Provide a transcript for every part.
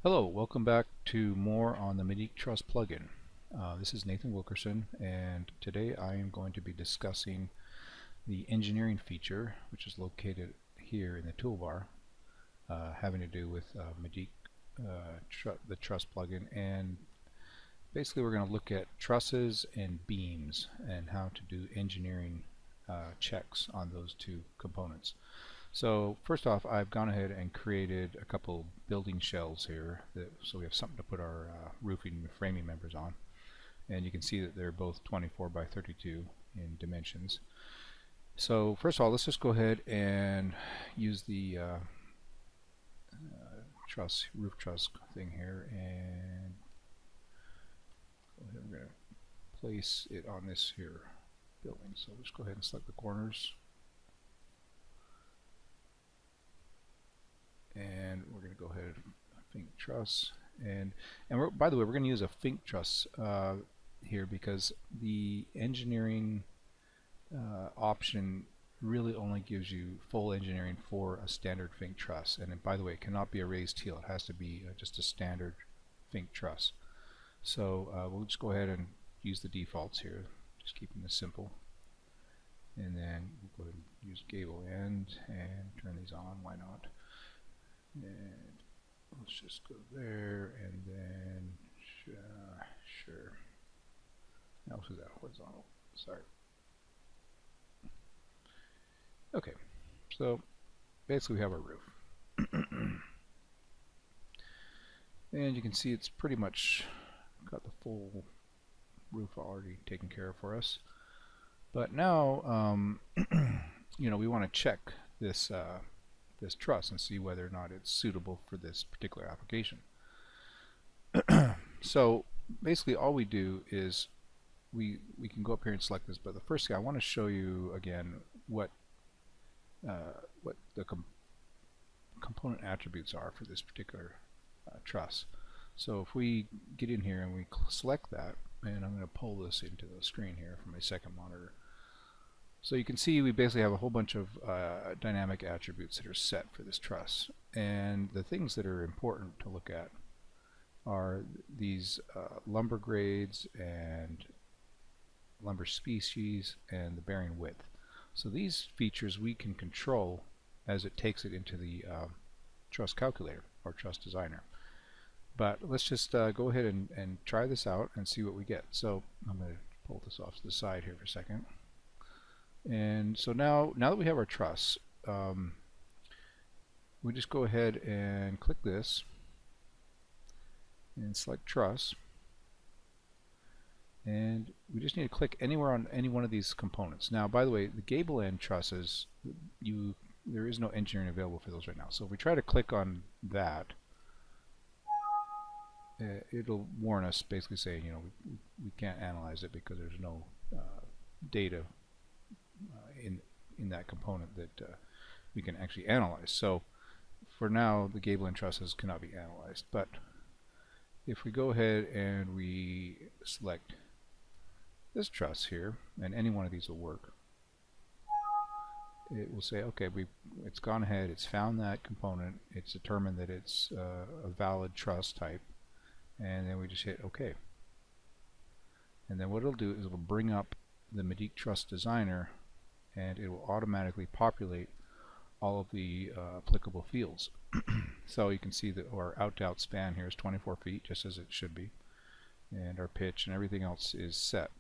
Hello, welcome back to more on the Medeek Truss plugin. This is Nathan Wilkerson, and today I am going to be discussing the engineering feature, which is located here in the toolbar, having to do with Medeek the Truss plugin. And basically we're going to look at trusses and beams and how to do engineering checks on those two components. So first off, I've gone ahead and created a couple building shells here, so we have something to put our roofing framing members on. And you can see that they're both 24 by 32 in dimensions. So first of all, let's just go ahead and use the roof truss thing here, and we're going to place it on this here building. So let's go ahead and select the corners. And we're going to go ahead and Fink Truss, and by the way, we're going to use a Fink Truss here because the engineering option really only gives you full engineering for a standard Fink Truss. And by the way, it cannot be a raised heel; it has to be just a standard Fink Truss. So we'll just go ahead and use the defaults here, just keeping this simple. And then we'll go ahead and use gable end and turn these on. Why not? And let's just go there, and then sure. Now let's do that horizontal. Sorry. Okay, so basically we have our roof, and you can see it's pretty much got the full roof already taken care of for us. But now, we want to check this. This truss and see whether or not it's suitable for this particular application. So basically all we do is we can go up here and select this, but the first thing I want to show you again what the component attributes are for this particular truss. So if we get in here and we select that, and I'm going to pull this into the screen here from my second monitor. So you can see we basically have a whole bunch of dynamic attributes that are set for this truss. And the things that are important to look at are these lumber grades and lumber species and the bearing width. So these features we can control as it takes it into the truss calculator or truss designer. But let's just go ahead and try this out and see what we get. So I'm going to pull this off to the side here for a second. And so now that we have our truss, we just go ahead and click this and select truss, and we just need to click anywhere on any one of these components. Now, by the way, the gable end trusses, there is no engineering available for those right now. So if we try to click on that, it'll warn us, basically saying, we can't analyze it because there's no data in that component that we can actually analyze. So for now, the gable end trusses cannot be analyzed. But if we go ahead and we select this truss here, and any one of these will work, it will say, okay, it's gone ahead, it's found that component, it's determined that it's a valid truss type, and then we just hit OK. And then what it'll do is it'll bring up the Medeek Truss Designer, and it will automatically populate all of the applicable fields. So you can see that our out-to-out span here is 24 feet, just as it should be, and our pitch and everything else is set.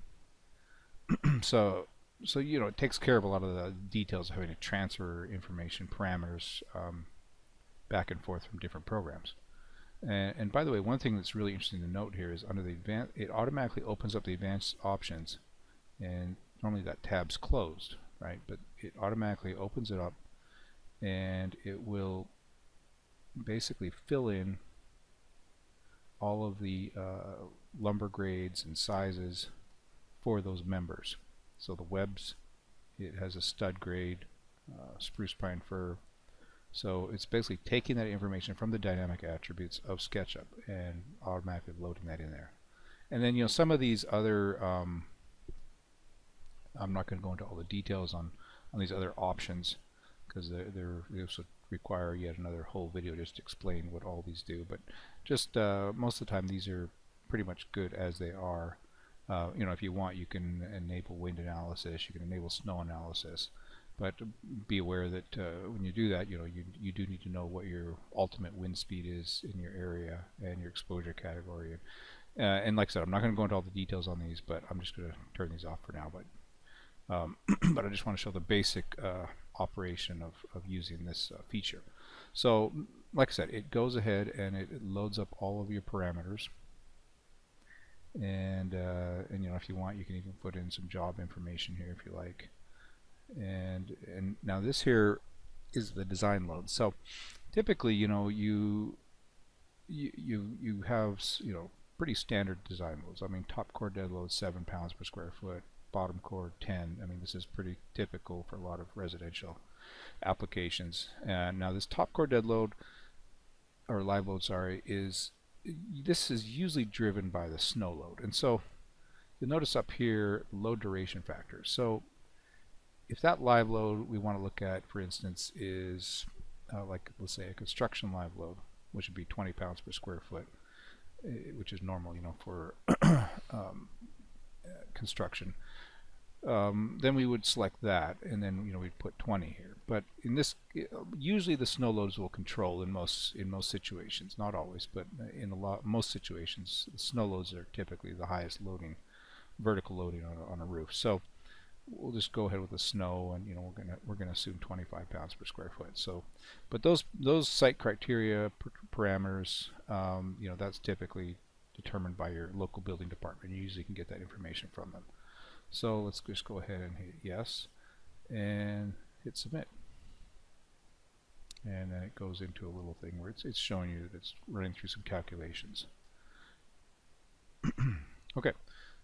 So it takes care of a lot of the details of having to transfer information, parameters, back and forth from different programs. And by the way, one thing that's really interesting to note here is under the advanced, it automatically opens up the advanced options, and normally that tab's closed, right? But it automatically opens it up, and it will basically fill in all of the lumber grades and sizes for those members. So the webs, it has a stud grade, spruce, pine, fir. So it's basically taking that information from the dynamic attributes of SketchUp and automatically loading that in there. And then some of these other I'm not going to go into all the details on these other options because they also require yet another whole video just to explain what all these do. But just most of the time these are pretty much good as they are. If you want, you can enable wind analysis, you can enable snow analysis, but be aware that when you do that, you do need to know what your ultimate wind speed is in your area and your exposure category. And like I said, I'm not going to go into all the details on these, but I'm just going to turn these off for now. But but I just want to show the basic operation of using this feature. So, like I said, it goes ahead and it loads up all of your parameters. And if you want, you can even put in some job information here if you like. And now this here is the design load. So typically, you have pretty standard design loads. I mean, top core dead load 7 pounds per square foot, bottom core 10. I mean, this is pretty typical for a lot of residential applications. And now this top core dead load, or live load, sorry, this is usually driven by the snow load. And so you'll notice up here load duration factors. So if that live load we want to look at, for instance, is like, let's say, a construction live load, which would be 20 pounds per square foot, which is normal, for construction, then we would select that, and then we'd put 20 here. But in this, usually the snow loads will control in most situations, not always, but in most situations, the snow loads are typically the highest loading, vertical loading on a roof. So we'll just go ahead with the snow, and we're gonna assume 25 pounds per square foot. So, but those site criteria parameters, that's typically determined by your local building department. You usually can get that information from them. So let's just go ahead and hit yes, and hit submit. And then it goes into a little thing where it's showing you that it's running through some calculations. Okay.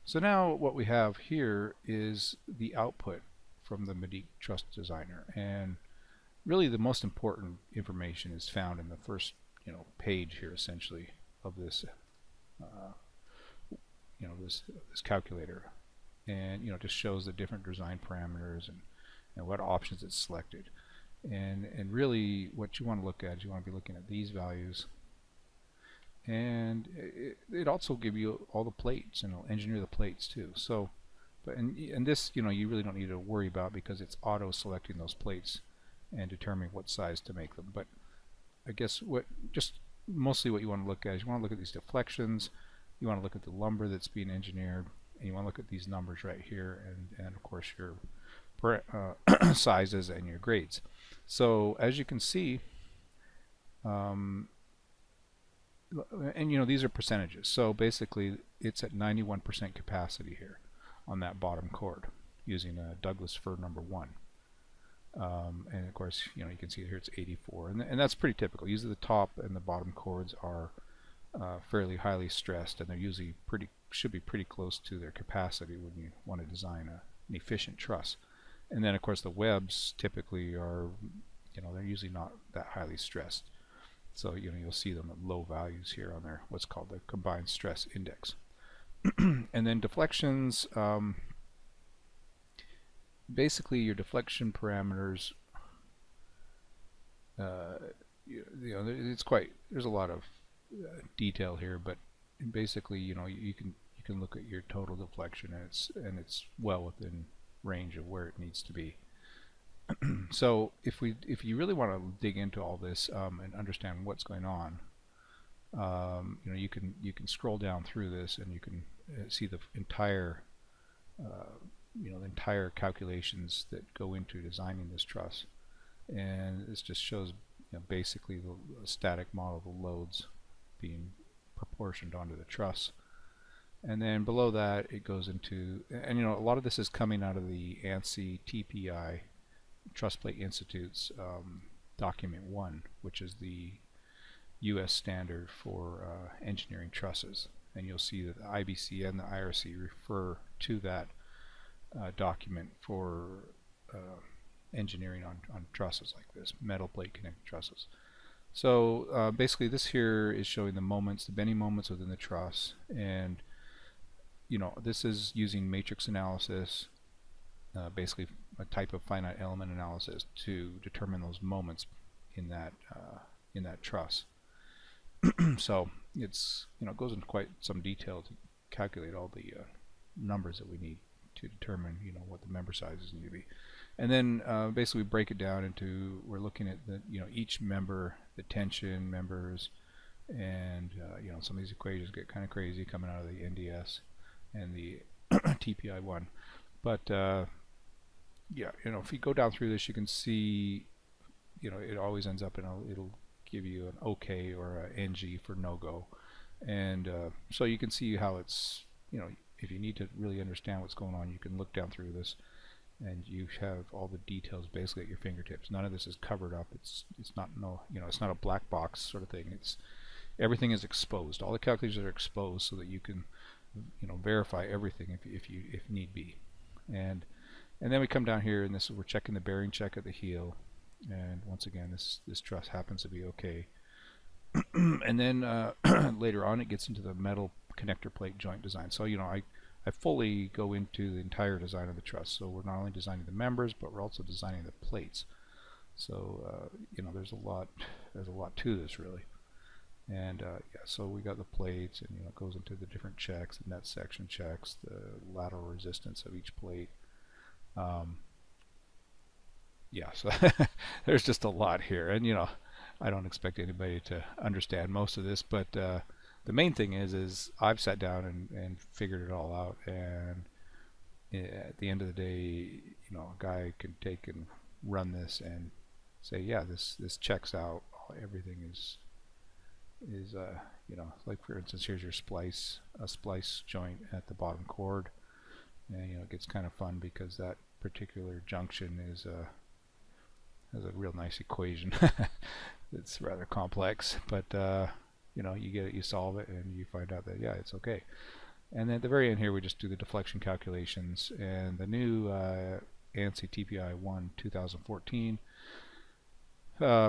So now what we have here is the output from the Medeek Truss Designer, and really the most important information is found in the first page here, essentially, of this this calculator, and it just shows the different design parameters and what options it's selected, and really what you want to look at is you want to be looking at these values. And it also give you all the plates, and it'll engineer the plates too. So, and this you really don't need to worry about, because it's auto selecting those plates and determining what size to make them. But I guess mostly what you want to look at is you want to look at these deflections, you want to look at the lumber that's being engineered, and you want to look at these numbers right here, and of course your sizes and your grades. So as you can see, and these are percentages. So basically it's at 91% capacity here on that bottom chord using a Douglas fir number 1. And of course, you can see here it's 84, and that's pretty typical. Usually the top and the bottom chords are fairly highly stressed, and they're usually should be pretty close to their capacity when you want to design an efficient truss. And then of course the webs typically are, they're usually not that highly stressed. So you'll see them at low values here on their what's called the combined stress index. And then deflections, basically your deflection parameters, there's a lot of detail here, but basically you can look at your total deflection, and it's well within range of where it needs to be. So if you really want to dig into all this and understand what's going on, you can scroll down through this, and you can see the entire the entire calculations that go into designing this truss. And this just shows basically the static model of the loads being proportioned onto the truss. And then below that it goes into, and a lot of this is coming out of the ANSI TPI Truss Plate Institute's document 1, which is the US standard for engineering trusses. And you'll see that the IBC and the IRC refer to that document for engineering on trusses like this, metal plate connected trusses. So basically this here is showing the moments, the bending moments within the truss, and this is using matrix analysis, basically a type of finite element analysis, to determine those moments in that truss. So it's, you know, it goes into quite some detail to calculate all the numbers that we need to determine, you know, what the member sizes need to be. And then basically we break it down into, we're looking at the, you know, each member, the tension members, and you know, some of these equations get kind of crazy coming out of the NDS and the TPI1. But yeah, you know, if you go down through this, you can see, you know, it always ends up in it'll give you an OK or a NG for no-go. And so you can see how it's, you know, if you need to really understand what's going on, you can look down through this and you have all the details basically at your fingertips. None of this is covered up. It's not, no, you know, it's not a black box sort of thing. It's everything is exposed. All the calculations are exposed so that you can, you know, verify everything if need be. And then we come down here, and this is, we're checking the bearing check at the heel. And once again, this truss happens to be okay. And then later on, it gets into the metal connector plate joint design. So, you know, I fully go into the entire design of the truss. So we're not only designing the members, but we're also designing the plates. So you know, there's a lot to this really. And yeah, so we got the plates, and you know, it goes into the different checks, the net section checks, the lateral resistance of each plate. Yeah, so there's just a lot here, and you know, I don't expect anybody to understand most of this, but the main thing is I've sat down and figured it all out, and at the end of the day, you know, a guy can take and run this and say, yeah, this checks out. Everything is you know, like for instance, here's your a splice joint at the bottom chord, and you know, it gets kind of fun because that particular junction is has a real nice equation. It's rather complex, but you know, you get it, you solve it, and you find out that yeah, it's okay. And then at the very end here, we just do the deflection calculations, and the new ANSI TPI1 2014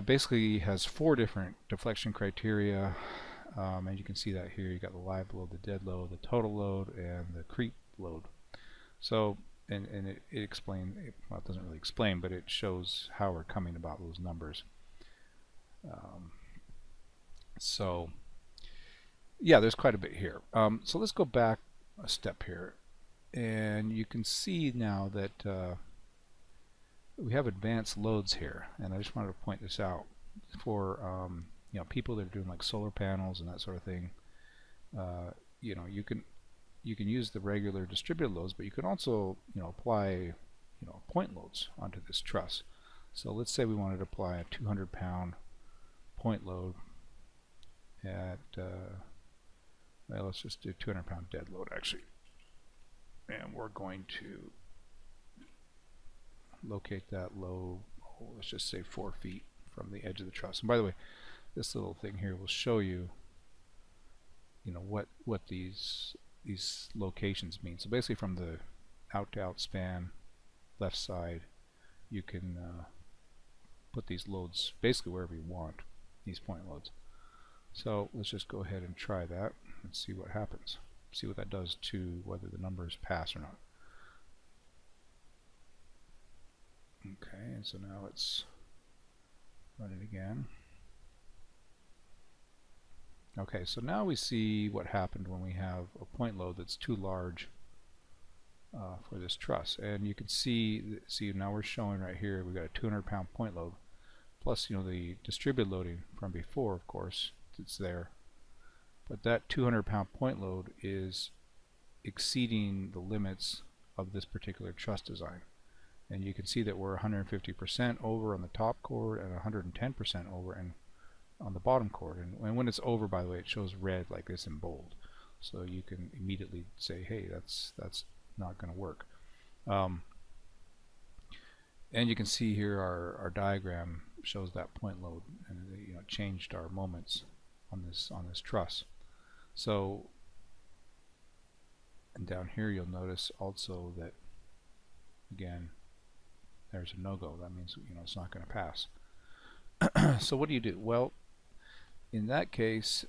basically has 4 different deflection criteria, and you can see that here. You got the live load, the dead load, the total load, and the creep load. So and it explains, well, it doesn't really explain, but it shows how we're coming about those numbers. So yeah, there's quite a bit here. So let's go back a step here, and you can see now that we have advanced loads here, and I just wanted to point this out for you know, people that are doing like solar panels and that sort of thing. You know, you can use the regular distributed loads, but you can also, you know, apply, you know, point loads onto this truss. So let's say we wanted to apply a 200-pound point load at well, let's just do 200-pound dead load actually, and we're going to locate that low, let's just say 4 feet from the edge of the truss. And by the way, this little thing here will show you, you know, what these locations mean. So basically, from the out-to-out span left side, you can put these loads basically wherever you want, these point loads. So let's just go ahead and try that and see what happens. See what that does to whether the numbers pass or not. Okay, and so now let's run it again. Okay, so now we see what happened when we have a point load that's too large for this truss. And you can see now we're showing right here we've got a 200-pound point load, plus, you know, the distributed loading from before, of course, it's there. But that 200-pound point load is exceeding the limits of this particular truss design. And you can see that we're 150% over on the top chord and 110% over on the bottom chord. And when it's over, by the way, it shows red like this in bold. So you can immediately say, hey, that's not going to work. And you can see here our diagram shows that point load, and you know, changed our moments on this truss. So, and down here you'll notice also that again there's a no-go. That means, you know, it's not going to pass. So what do you do? Well, in that case,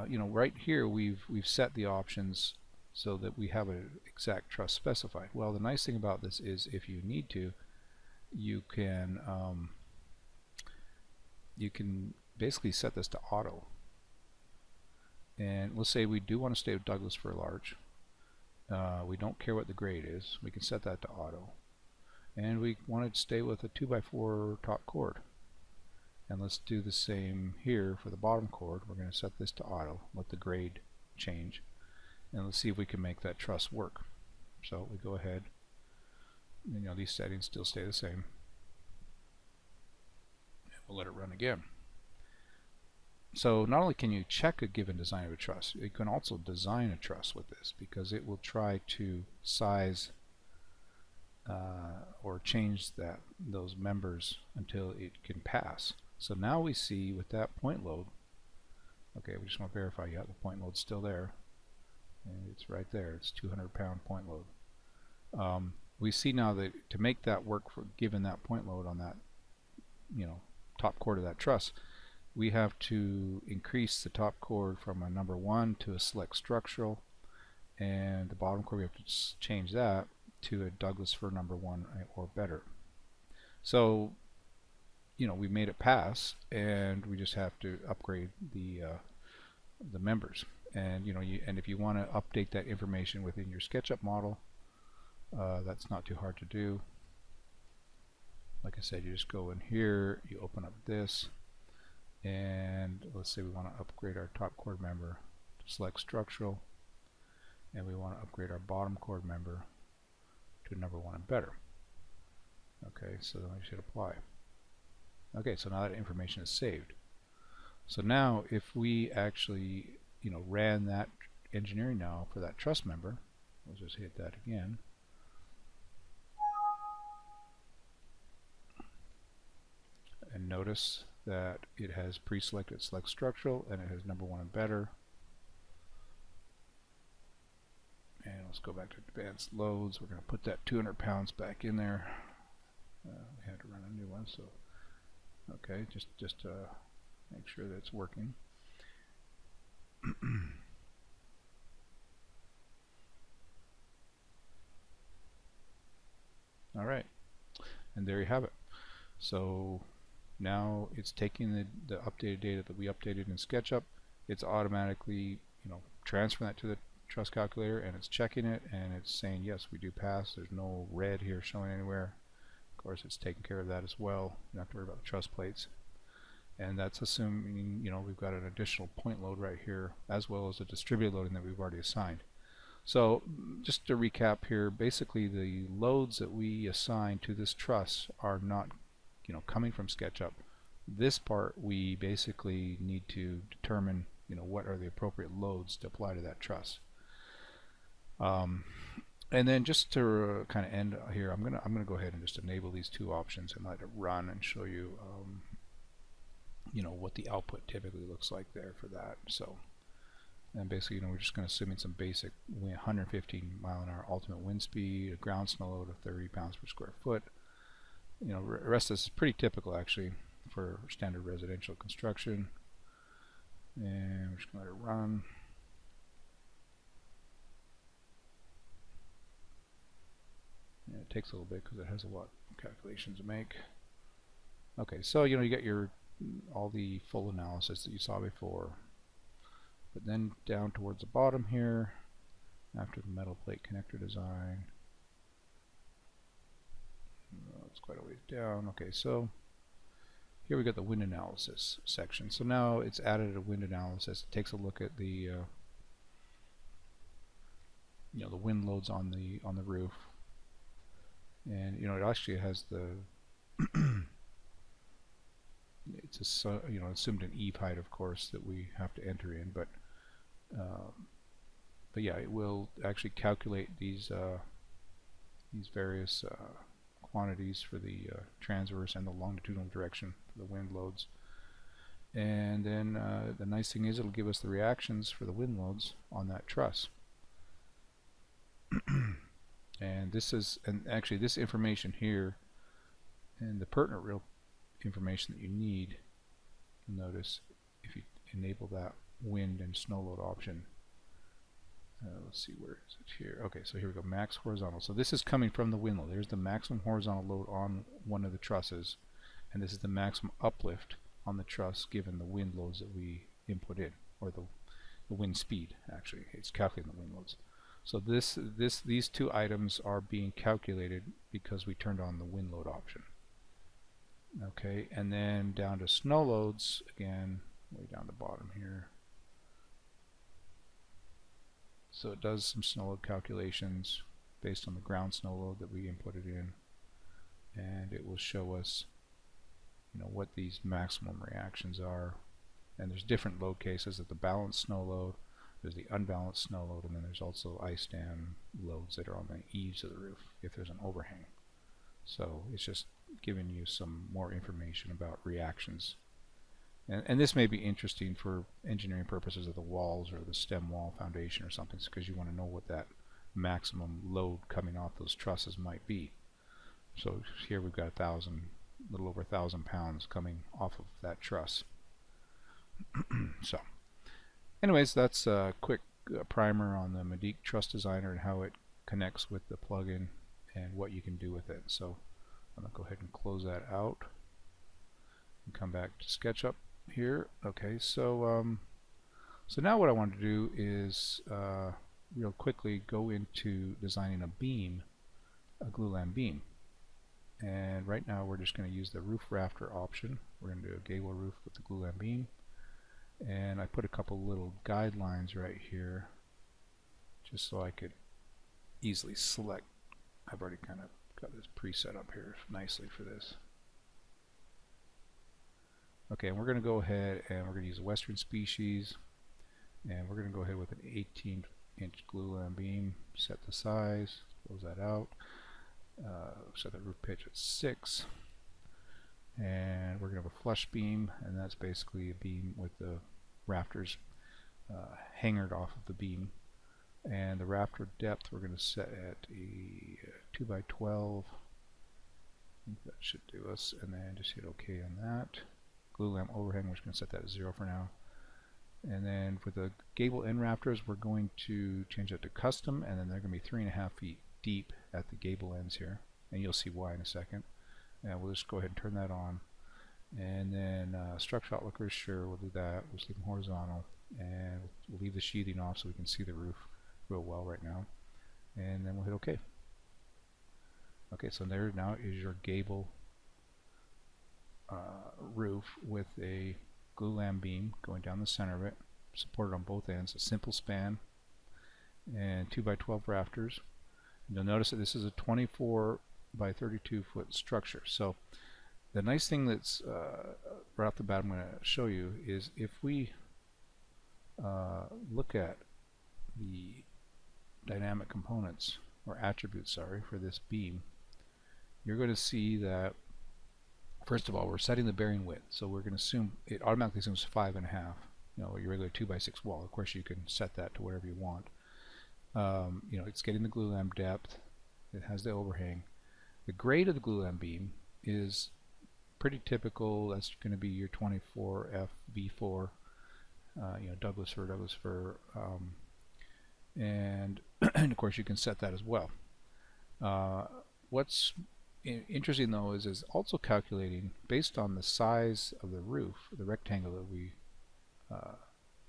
you know, right here we've set the options so that we have an exact truss specified. Well, the nice thing about this is if you need to, you can basically set this to auto. And let's say we do want to stay with Douglas fir large. We don't care what the grade is. We can set that to auto. And we want to stay with a 2x4 top chord. And let's do the same here for the bottom chord. We're going to set this to auto, let the grade change, and let's see if we can make that truss work. So we go ahead, these settings still stay the same, and we'll let it run again. So not only can you check a given design of a truss, you can also design a truss with this, because it will try to size or change those members until it can pass. So now we see with that point load, okay, we just want to verify, yeah, the point load's still there, and it's right there. It's 200-pound point load. We see now that to make that work for given that point load on that, top chord of that truss, we have to increase the top chord from a number 1 to a select structural, and the bottom chord we have to change that to a Douglas fir number 1 or better. So we made it pass, and we just have to upgrade the members. And and if you want to update that information within your SketchUp model, that's not too hard to do. Like I said, you just go in here, you open up this, and let's say we want to upgrade our top chord member to select structural, and we want to upgrade our bottom chord member to number 1 and better. Okay, so then we should apply. Okay, so now that information is saved. So now if we actually ran that engineering now for that truss member, we'll just hit that again. And notice that it has pre-selected select structural, and it has number 1 and better. And let's go back to advanced loads. We're going to put that 200 pounds back in there. We had to run a new one, so okay, just make sure that it's working. All right, and there you have it. So now it's taking the updated data that we updated in SketchUp. It's automatically transferring that to the truss calculator, and it's checking it, and it's saying yes, we do pass. There's no red here showing anywhere. Of course, it's taking care of that as well. You don't have to worry about the truss plates. And that's assuming we've got an additional point load right here, as well as a distributed loading that we've already assigned. So just to recap here, basically the loads that we assign to this truss are not coming from SketchUp. This part we basically need to determine what are the appropriate loads to apply to that truss. And then just to kind of end here, I'm gonna go ahead and just enable these two options and let it run and show you what the output typically looks like there for that. So, and basically we're just going to assume some basic 115 mile/h ultimate wind speed, a ground snow load of 30 pounds per square foot. The rest of this is pretty typical actually for standard residential construction. And we're just going to let it run. And it takes a little bit because it has a lot of calculations to make. Okay, so you get your all the full analysis that you saw before, but then down towards the bottom here, after the metal plate connector design, it's quite a ways down. Okay, so here we got the wind analysis section. So now it's added a wind analysis. It takes a look at the the wind loads on the roof, and it actually has the it's assumed an eave height, of course, that we have to enter in, but yeah, it will actually calculate these various quantities for the transverse and the longitudinal direction for the wind loads. And then the nice thing is it'll give us the reactions for the wind loads on that truss. And actually this information here and the pertinent real information that you need, you'll notice if you enable that wind and snow load option. Let's see, where is it here? Okay, so here we go, max horizontal. So this is coming from the wind load. There's the maximum horizontal load on one of the trusses, and this is the maximum uplift on the truss given the wind loads that we input in, or the the wind speed. Actually, it's calculating the wind loads. So these two items are being calculated because we turned on the wind load option. Okay, and then down to snow loads again, way down the bottom here. So it does some snow load calculations based on the ground snow load that we inputted in, and it will show us, you know, what these maximum reactions are. And there's different load cases. At the balanced snow load, there's the unbalanced snow load, and then there's also ice dam loads that are on the eaves of the roof if there's an overhang. So it's just giving you some more information about reactions. And this may be interesting for engineering purposes of the walls or the stem wall foundation or something, because you want to know what that maximum load coming off those trusses might be. So here we've got a little over 1,000 pounds coming off of that truss. So anyways, that's a quick primer on the Medeek Truss Designer and how it connects with the plugin and what you can do with it. So I'm going to go ahead and close that out and come back to SketchUp here. Okay, so now what I want to do is real quickly go into designing a beam, a Glulam beam. And right now we're just going to use the roof rafter option. We're going to do a gable roof with the Glulam beam. And I put a couple little guidelines right here just so I could easily select. I've already kind of got this preset up here nicely for this. Okay, and we're going to go ahead and we're going to use a Western species, and we're going to go ahead with an 18-inch Glulam beam, set the size, close that out, set the roof pitch at 6, and we're going to have a flush beam, and that's basically a beam with the rafters hangered off of the beam. And the rafter depth we're going to set at a 2x12. I think that should do us, and then just hit OK on that. Glulam overhang, we're just going to set that at 0 for now. And then for the gable end rafters, we're going to change that to custom, and then they're going to be 3.5 feet deep at the gable ends here, and you'll see why in a second. And we'll just go ahead and turn that on. And then structure outlookers, sure, we'll do that. We'll just leave them horizontal, and we'll leave the sheathing off so we can see the roof real well right now. And then we'll hit OK. Okay, so there now is your gable roof with a Glulam beam going down the center of it, supported on both ends, a simple span, and 2x12 rafters. And you'll notice that this is a 24 by 32 foot structure. So the nice thing that's right off the bat I'm going to show you is if we look at the dynamic components or attributes, sorry, for this beam, you're going to see that first of all we're setting the bearing width. So we're going to assume it automatically assumes 5.5. You know, your regular 2x6 wall. Of course, you can set that to whatever you want. You know, it's getting the Glulam depth. It has the overhang. The grade of the Glulam beam is pretty typical. That's going to be your 24F V4. You know, Douglas fir. And of course, you can set that as well. What's interesting though is also calculating based on the size of the roof, the rectangle that we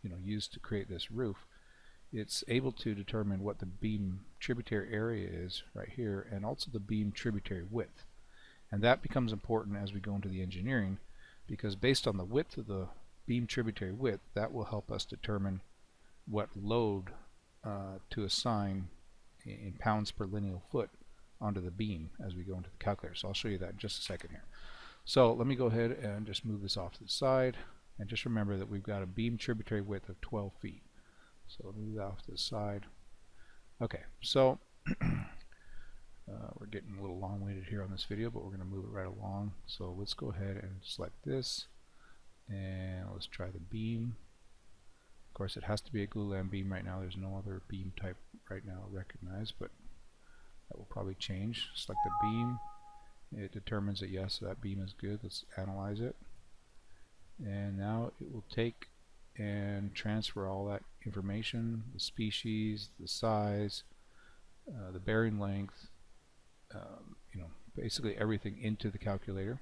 you know, used to create this roof. It's able to determine what the beam tributary area is right here, and also the beam tributary width. And that becomes important as we go into the engineering, because based on the width of the beam tributary width, that will help us determine what load to assign in pounds per lineal foot onto the beam as we go into the calculator. So I'll show you that in just a second here. So let me go ahead and just move this off to the side, and just remember that we've got a beam tributary width of 12 feet. So I'll move that off to the side. Okay, so we're getting a little long-winded here on this video, but we're going to move it right along. So let's go ahead and select this, and let's try the beam. Of course, it has to be a Glulam beam right now. There's no other beam type right now recognized, but that will probably change. Select the beam. It determines that yes, that beam is good. Let's analyze it. And now it will take and transfer all that information, the species, the size, the bearing length, you know, basically everything into the calculator.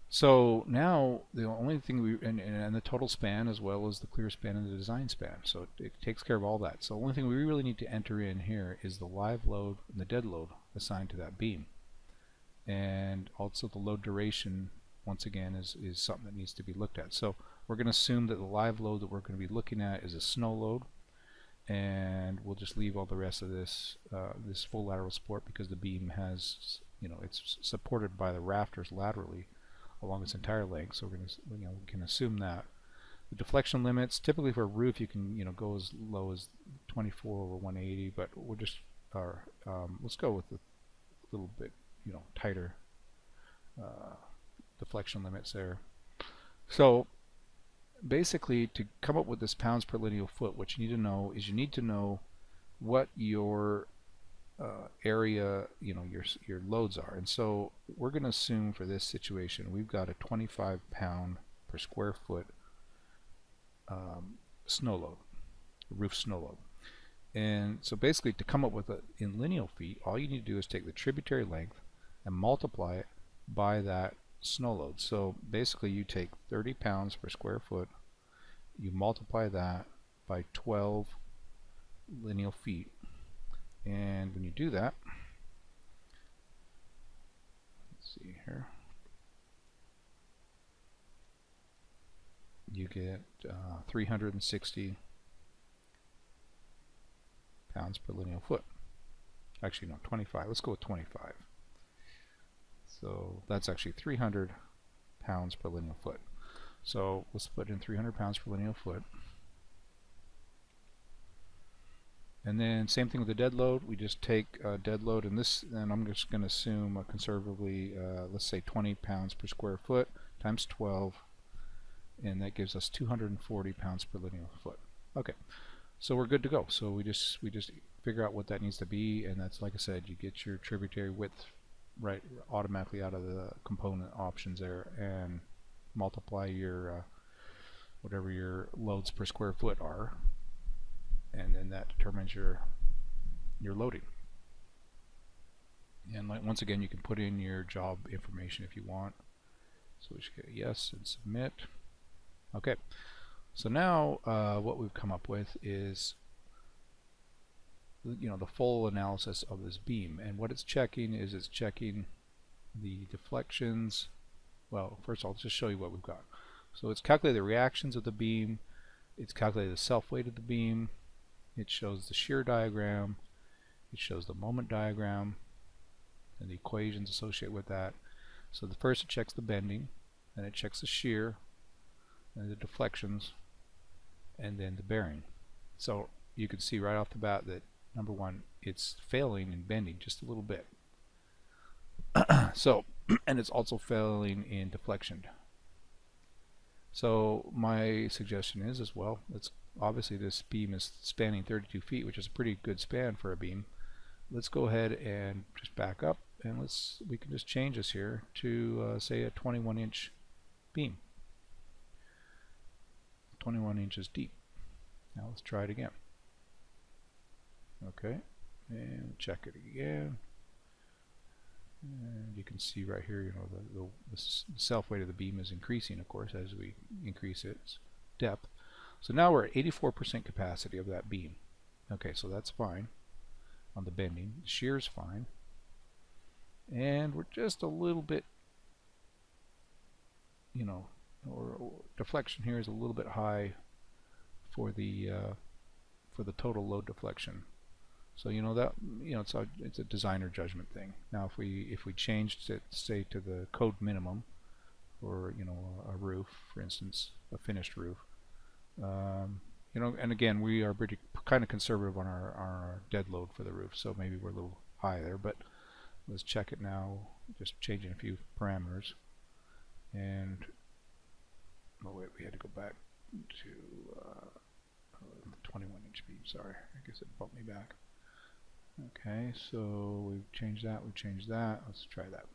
So now the only thing and the total span as well as the clear span and the design span. So it takes care of all that. So the only thing we really need to enter in here is the live load and the dead load assigned to that beam. And also the load duration, once again, is something that needs to be looked at. So we're going to assume that the live load that we're going to be looking at is a snow load, and we'll just leave all the rest of this this full lateral support because the beam has, it's supported by the rafters laterally along its entire length. So we're going to, we can assume that. The deflection limits, typically for a roof, you can go as low as 24 over 180, but we're just let's go with a little bit tighter deflection limits there. So basically, to come up with this pounds per lineal foot, what you need to know is you need to know what your area, your loads are. And so we're going to assume for this situation we've got a 25 pound per square foot snow load, roof snow load. And so basically, to come up with it in lineal feet, all you need to do is take the tributary length and multiply it by that snow load. So basically, you take 30 pounds per square foot, you multiply that by 12 lineal feet, and when you do that, let's see here, you get 360 pounds per lineal foot. Actually, no, 25. Let's go with 25. So that's actually 300 pounds per lineal foot. So let's put in 300 pounds per lineal foot. And then same thing with the dead load. We just take dead load, and I'm just going to assume conservatively, let's say 20 pounds per square foot times 12, and that gives us 240 pounds per lineal foot. Okay, so we're good to go. So we just figure out what that needs to be, and that's, like I said, you get your tributary width right automatically out of the component options there, and multiply your whatever your loads per square foot are, and then that determines your loading. And once again, you can put in your job information if you want. So we should get yes and submit. Okay, so now what we've come up with is the full analysis of this beam, and what it's checking is it's checking the deflections. Well, first I'll just show you what we've got. So it's calculated the reactions of the beam, it's calculated the self-weight of the beam, it shows the shear diagram, it shows the moment diagram, and the equations associated with that. So the first it checks the bending, then it checks the shear, and the deflections, and then the bearing. So you can see right off the bat that number one, it's failing in bending just a little bit. So, and it's also failing in deflection. So my suggestion is, as well, it's obviously this beam is spanning 32 feet, which is a pretty good span for a beam. Let's go ahead and just back up, and we can just change this here to say a 21-inch beam, 21 inches deep. Now let's try it again. Okay, and check it again. And you can see right here, the self-weight of the beam is increasing, of course, as we increase its depth. So now we're at 84% capacity of that beam. Okay, so that's fine on the bending. The shear's fine. And we're just a little bit, or deflection here is a little bit high for the total load deflection. So it's a designer judgment thing. Now if we changed it, say, to the code minimum for a roof, for instance, a finished roof, and again, we are pretty kind of conservative on our dead load for the roof, so maybe we're a little high there, but let's check it now, just changing a few parameters. And oh wait, we had to go back to 21-inch beam, sorry, I guess it bumped me back. Okay, so we've changed that, let's try that.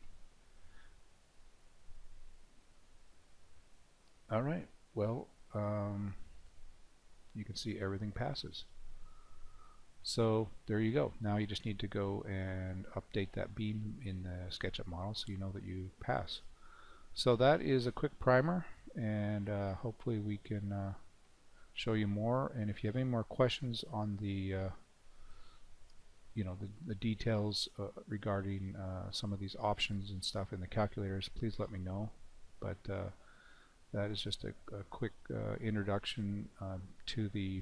Alright, well, you can see everything passes. So there you go. Now you just need to go and update that beam in the SketchUp model so you know that you pass. So that is a quick primer, and hopefully we can show you more. And if you have any more questions on the the details regarding some of these options and stuff in the calculators, please let me know. But that is just a quick introduction to the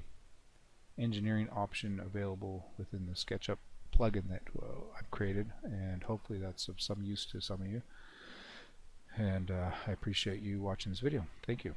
engineering option available within the SketchUp plugin that I've created, and hopefully that's of some use to some of you. And I appreciate you watching this video. Thank you.